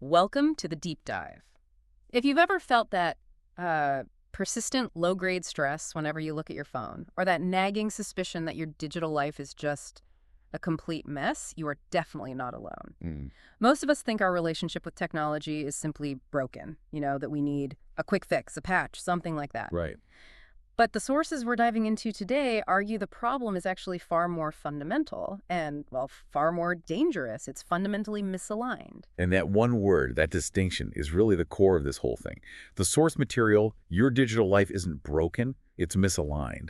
Welcome to the deep dive. If you've ever felt that persistent low-grade stress whenever you look at your phone, or that nagging suspicion that your digital life is just a complete mess, you are definitely not alone. Mm, Most of us think our relationship with technology is simply broken, that we need a quick fix, a patch, something like that. right. But the sources we're diving into today argue the problem is actually far more fundamental and, well, far more dangerous. It's fundamentally misaligned. And that one word, that distinction, is really the core of this whole thing. The source material, your digital life isn't broken, it's misaligned.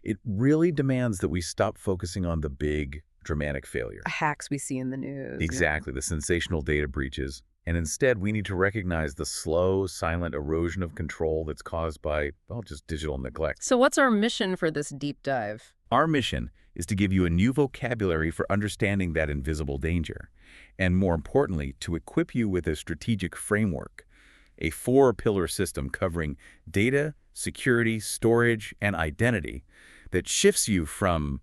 It really demands that we stop focusing on the big, dramatic failure. Hacks we see in the news. Exactly, the sensational data breaches. And instead, we need to recognize the slow, silent erosion of control that's caused by, well, just digital neglect. So what's our mission for this deep dive? Our mission is to give you a new vocabulary for understanding that invisible danger. And more importantly, to equip you with a strategic framework, a four-pillar system covering data, security, storage, and identity that shifts you from,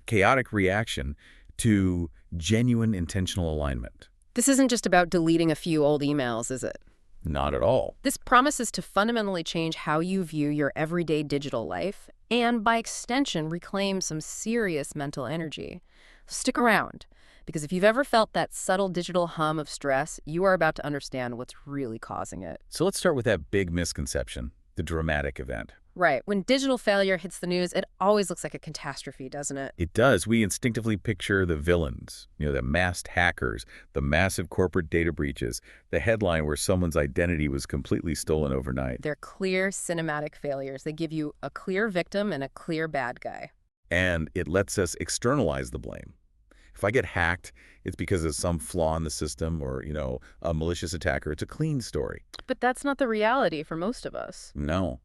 chaotic reaction to genuine intentional alignment. This isn't just about deleting a few old emails, is it? Not at all. This promises to fundamentally change how you view your everyday digital life and, by extension, reclaim some serious mental energy. Stick around, because if you've ever felt that subtle digital hum of stress, you are about to understand what's really causing it. So let's start with that big misconception, the dramatic event. Right. When digital failure hits the news, it always looks like a catastrophe, doesn't it? It does. We instinctively picture the villains, the masked hackers, the massive corporate data breaches, the headline where someone's identity was completely stolen overnight. They're clear cinematic failures. They give you a clear victim and a clear bad guy. And it lets us externalize the blame. If I get hacked, it's because of some flaw in the system or, a malicious attacker. It's a clean story. But that's not the reality for most of us. No.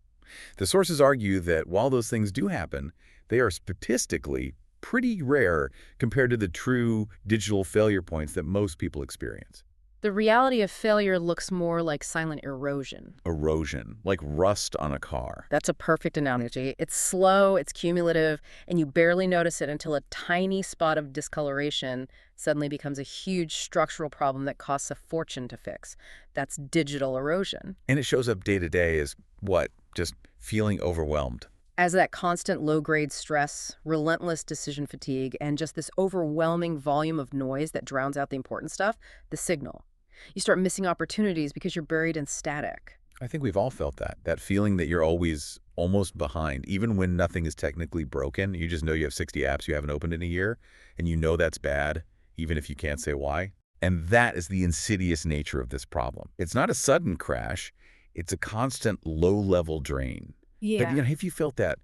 The sources argue that while those things do happen, they are statistically pretty rare compared to the true digital failure points that most people experience. The reality of failure looks more like silent erosion. Erosion, like rust on a car. That's a perfect analogy. It's slow, it's cumulative, and you barely notice it until a tiny spot of discoloration suddenly becomes a huge structural problem that costs a fortune to fix. That's digital erosion. And it shows up day to day as what? Just feeling overwhelmed. As that constant low-grade stress, relentless decision fatigue, and just this overwhelming volume of noise that drowns out the important stuff, the signal. You start missing opportunities because you're buried in static. I think we've all felt that feeling that you're always almost behind. Even when nothing is technically broken, you just know you have 60 apps you haven't opened in a year, and you know that's bad, even if you can't say why. And that is the insidious nature of this problem. It's not a sudden crash. It's a constant low-level drain. Yeah. Have you felt that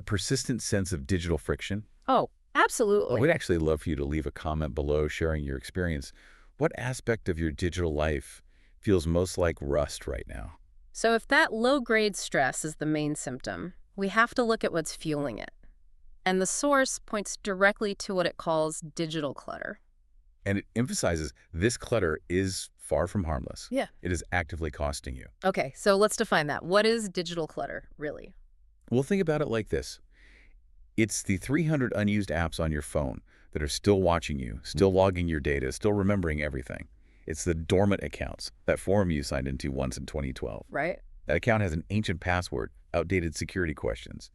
persistent sense of digital friction? Oh, absolutely. We'd actually love for you to leave a comment below sharing your experience. What aspect of your digital life feels most like rust right now? So if that low-grade stress is the main symptom, we have to look at what's fueling it. And the source points directly to what it calls digital clutter. And it emphasizes this clutter is far from harmless. Yeah. It is actively costing you. Okay, so let's define that. What is digital clutter, really? Well, think about it like this. It's the 300 unused apps on your phone that are still watching you, still logging your data, still remembering everything. It's the dormant accounts, that forum you signed into once in 2012. Right? That account has an ancient password, outdated security questions,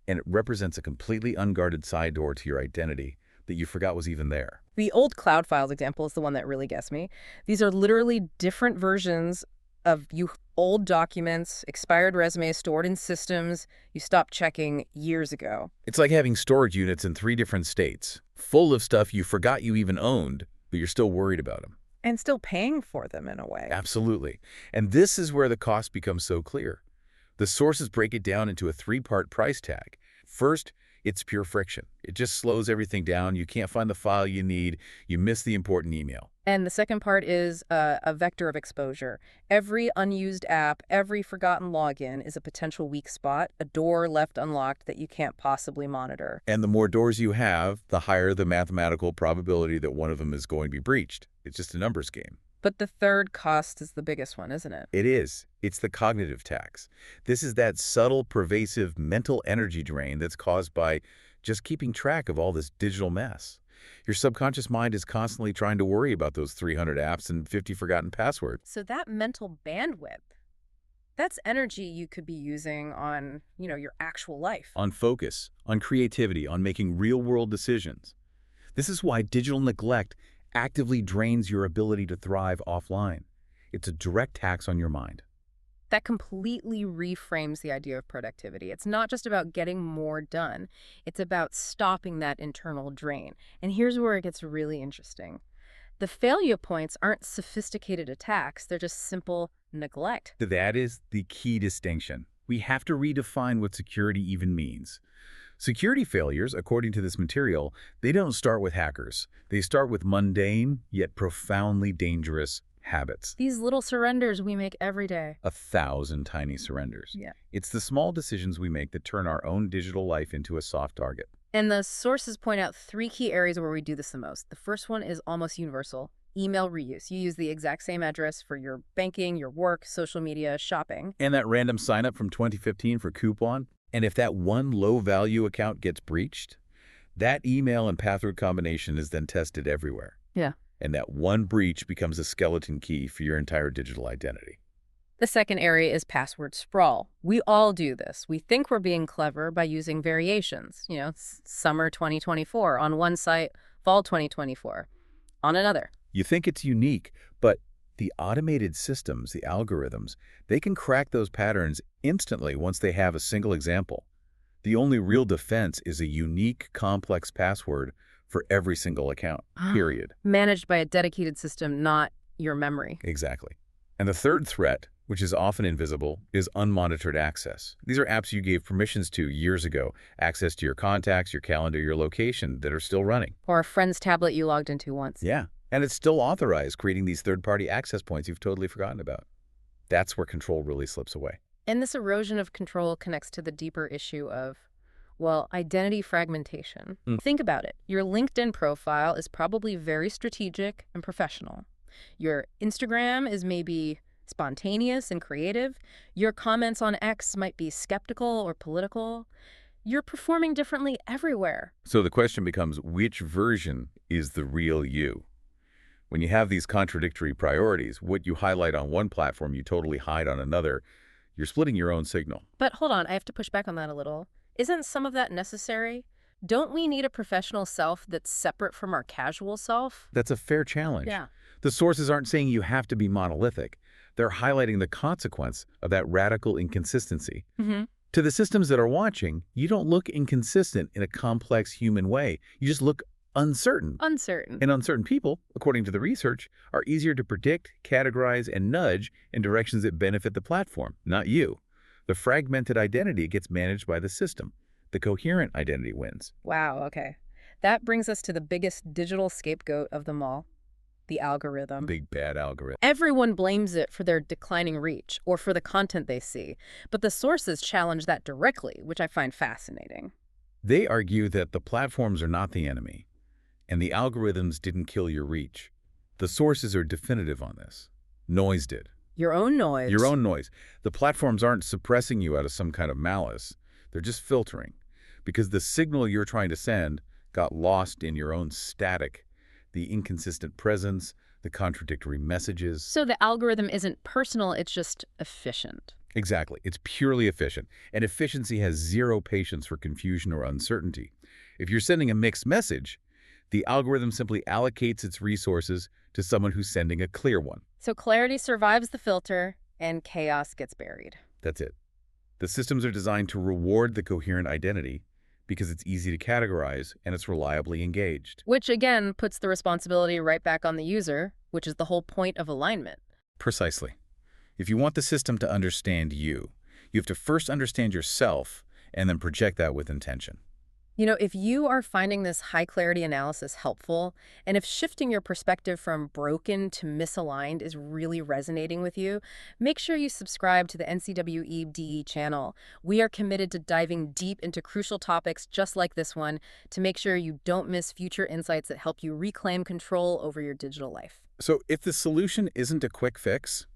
and it represents a completely unguarded side door to your identity that you forgot was even there. The old Cloud Files example is the one that really gets me. These are literally different versions of old documents, expired resumes stored in systems you stopped checking years ago. It's like having storage units in 3 different states, full of stuff you forgot you even owned, but you're still worried about them. And still paying for them in a way. Absolutely. And this is where the cost becomes so clear. The sources break it down into a 3-part price tag. First, it's pure friction. It just slows everything down. You can't find the file you need. You miss the important email. And the second part is a vector of exposure. Every unused app, every forgotten login is a potential weak spot, a door left unlocked that you can't possibly monitor. And the more doors you have, the higher the mathematical probability that one of them is going to be breached. It's just a numbers game. But the third cost is the biggest one, isn't it? It is. It's the cognitive tax. This is that subtle, pervasive mental energy drain that's caused by just keeping track of all this digital mess. Your subconscious mind is constantly trying to worry about those 300 apps and 50 forgotten passwords. So that mental bandwidth, that's energy you could be using on, your actual life. On focus, on creativity, on making real-world decisions. This is why digital neglect actively drains your ability to thrive offline. It's a direct tax on your mind. That completely reframes the idea of productivity. It's not just about getting more done. It's about stopping that internal drain. And here's where it gets really interesting. The failure points aren't sophisticated attacks. They're just simple neglect. That is the key distinction. We have to redefine what security even means. Security failures, according to this material, they don't start with hackers. They start with mundane, yet profoundly dangerous habits. These little surrenders we make every day. 1,000 tiny surrenders. Yeah. It's the small decisions we make that turn our own digital life into a soft target. And the sources point out 3 key areas where we do this the most. The first one is almost universal. Email reuse. You use the exact same address for your banking, your work, social media, shopping. And that random sign-up from 2015 for coupon. And if that one low-value account gets breached, that email and password combination is then tested everywhere. Yeah. And that one breach becomes a skeleton key for your entire digital identity. The second area is password sprawl. We all do this. We think we're being clever by using variations. Summer 2024 on one site, fall 2024 on another. You think it's unique, but the automated systems, the algorithms, they can crack those patterns instantly once they have a single example. The only real defense is a unique, complex password for every single account, period. Managed by a dedicated system, not your memory. Exactly. And the third threat, which is often invisible, is unmonitored access. These are apps you gave permissions to years ago, access to your contacts, your calendar, your location, that are still running. Or a friend's tablet you logged into once. Yeah, and it's still authorized, creating these third-party access points you've totally forgotten about. That's where control really slips away. And this erosion of control connects to the deeper issue of, identity fragmentation. Think about it. Your LinkedIn profile is probably very strategic and professional. Your Instagram is maybe spontaneous and creative. Your comments on X might be skeptical or political. You're performing differently everywhere. So the question becomes, which version is the real you? When you have these contradictory priorities, what you highlight on one platform you totally hide on another, you're splitting your own signal. But hold on, I have to push back on that a little. Isn't some of that necessary? Don't we need a professional self that's separate from our casual self? That's a fair challenge. Yeah. The sources aren't saying you have to be monolithic. They're highlighting the consequence of that radical inconsistency. To the systems that are watching, you don't look inconsistent in a complex human way. You just look uncertain. Uncertain. And uncertain people, according to the research, are easier to predict, categorize, and nudge in directions that benefit the platform, not you. The fragmented identity gets managed by the system. The coherent identity wins. Wow, okay. That brings us to the biggest digital scapegoat of them all, the algorithm. Big bad algorithm. Everyone blames it for their declining reach or for the content they see, but the sources challenge that directly, which I find fascinating. They argue that the platforms are not the enemy, and the algorithms didn't kill your reach. The sources are definitive on this. Noise did. Your own noise. Your own noise. The platforms aren't suppressing you out of some kind of malice. They're just filtering, because the signal you're trying to send got lost in your own static, the inconsistent presence, the contradictory messages. So the algorithm isn't personal, it's just efficient. Exactly. It's purely efficient, and efficiency has zero patience for confusion or uncertainty. If you're sending a mixed message, the algorithm simply allocates its resources to someone who's sending a clear one. So clarity survives the filter, and chaos gets buried. That's it. The systems are designed to reward the coherent identity because it's easy to categorize and it's reliably engaged. Which, again, puts the responsibility right back on the user, which is the whole point of alignment. Precisely. If you want the system to understand you, you have to first understand yourself and then project that with intention. If you are finding this high-clarity analysis helpful, and if shifting your perspective from broken to misaligned is really resonating with you, make sure you subscribe to the NCWEBDE channel. We are committed to diving deep into crucial topics just like this one to make sure you don't miss future insights that help you reclaim control over your digital life. So if the solution isn't a quick fix,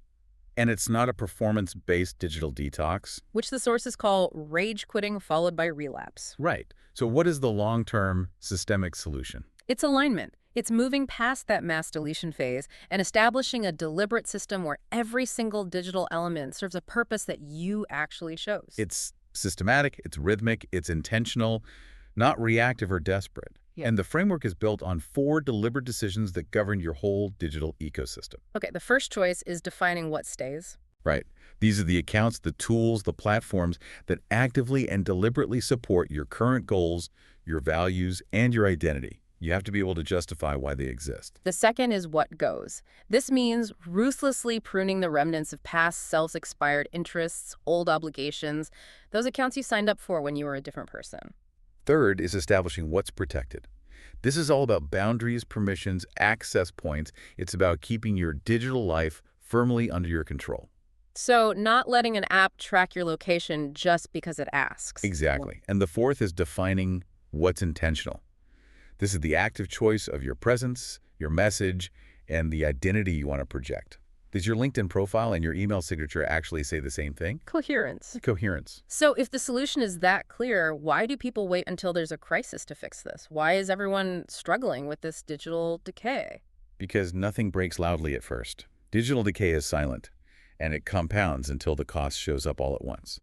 and it's not a performance-based digital detox, which the sources call rage quitting followed by relapse. right. So what is the long-term systemic solution? It's alignment. It's moving past that mass deletion phase and establishing a deliberate system where every single digital element serves a purpose that you actually chose. It's systematic, it's rhythmic, it's intentional, not reactive or desperate. Yeah. And the framework is built on 4 deliberate decisions that govern your whole digital ecosystem. Okay, the first choice is defining what stays. Right. These are the accounts, the tools, the platforms that actively and deliberately support your current goals, your values, and your identity. You have to be able to justify why they exist. The second is what goes. This means ruthlessly pruning the remnants of past self-expired interests, old obligations, those accounts you signed up for when you were a different person. Third is establishing what's protected. This is all about boundaries, permissions, access points. It's about keeping your digital life firmly under your control. So not letting an app track your location just because it asks. Exactly. And the fourth is defining what's intentional. This is the active choice of your presence, your message, and the identity you want to project. Does your LinkedIn profile and your email signature actually say the same thing? Coherence. Coherence. So if the solution is that clear, why do people wait until there's a crisis to fix this? Why is everyone struggling with this digital decay? Because nothing breaks loudly at first. Digital decay is silent, and it compounds until the cost shows up all at once.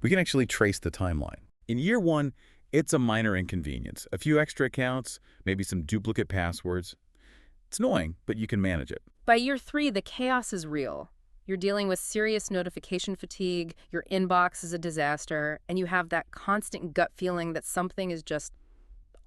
We can actually trace the timeline. In year 1, it's a minor inconvenience. A few extra accounts, maybe some duplicate passwords. It's annoying, but you can manage it. By year 3, the chaos is real. You're dealing with serious notification fatigue, your inbox is a disaster, and you have that constant gut feeling that something is just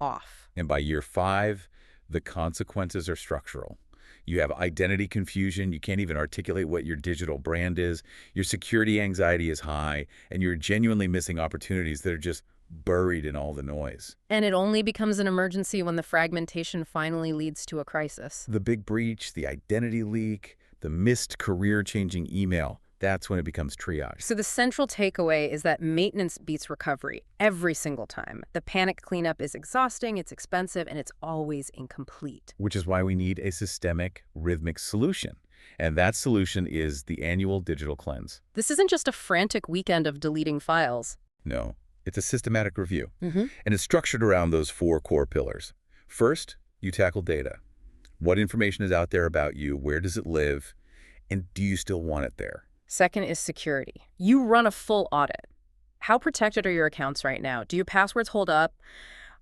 off. And by year 5, the consequences are structural. You have identity confusion, you can't even articulate what your digital brand is, your security anxiety is high, and you're genuinely missing opportunities that are just buried in all the noise. And it only becomes an emergency when the fragmentation finally leads to a crisis. The big breach, the identity leak, the missed career-changing email, that's when it becomes triage. So the central takeaway is that maintenance beats recovery every single time. The panic cleanup is exhausting, it's expensive, and it's always incomplete. Which is why we need a systemic, rhythmic solution. And that solution is the annual digital cleanse. This isn't just a frantic weekend of deleting files. No, it's a systematic review. And it's structured around those 4 core pillars. First, you tackle data. What information is out there about you? Where does it live? And do you still want it there? Second is security. You run a full audit. How protected are your accounts right now? Do your passwords hold up?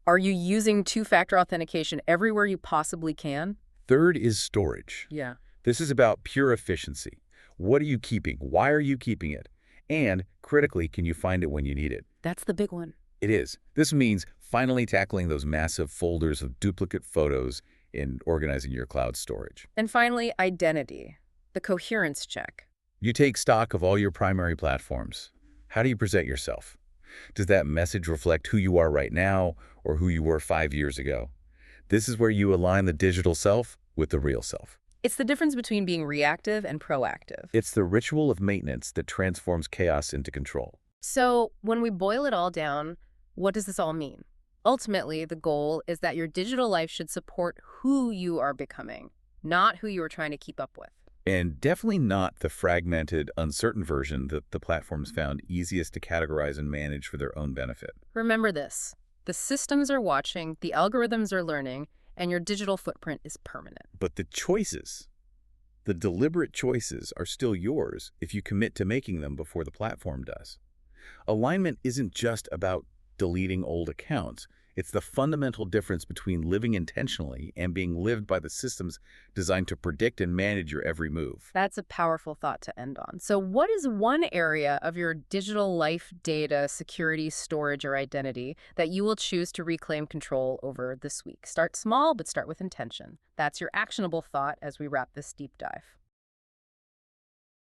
Are you using 2-factor authentication everywhere you possibly can? Third is storage. Yeah. This is about pure efficiency. What are you keeping? Why are you keeping it? And critically, can you find it when you need it? That's the big one. It is. This means finally tackling those massive folders of duplicate photos in organizing your cloud storage. And finally, identity, the coherence check. You take stock of all your primary platforms. How do you present yourself? Does that message reflect who you are right now or who you were 5 years ago? This is where you align the digital self with the real self. It's the difference between being reactive and proactive. It's the ritual of maintenance that transforms chaos into control. So when we boil it all down, what does this all mean? Ultimately, the goal is that your digital life should support who you are becoming, not who you are trying to keep up with. And definitely not the fragmented, uncertain version that the platforms found easiest to categorize and manage for their own benefit. Remember this. The systems are watching, the algorithms are learning, and your digital footprint is permanent. But the choices, the deliberate choices, are still yours if you commit to making them before the platform does. Alignment isn't just about deleting old accounts. It's the fundamental difference between living intentionally and being lived by the systems designed to predict and manage your every move. That's a powerful thought to end on. So what is one area of your digital life data, security, storage, or identity that you will choose to reclaim control over this week? Start small, but start with intention. That's your actionable thought as we wrap this deep dive.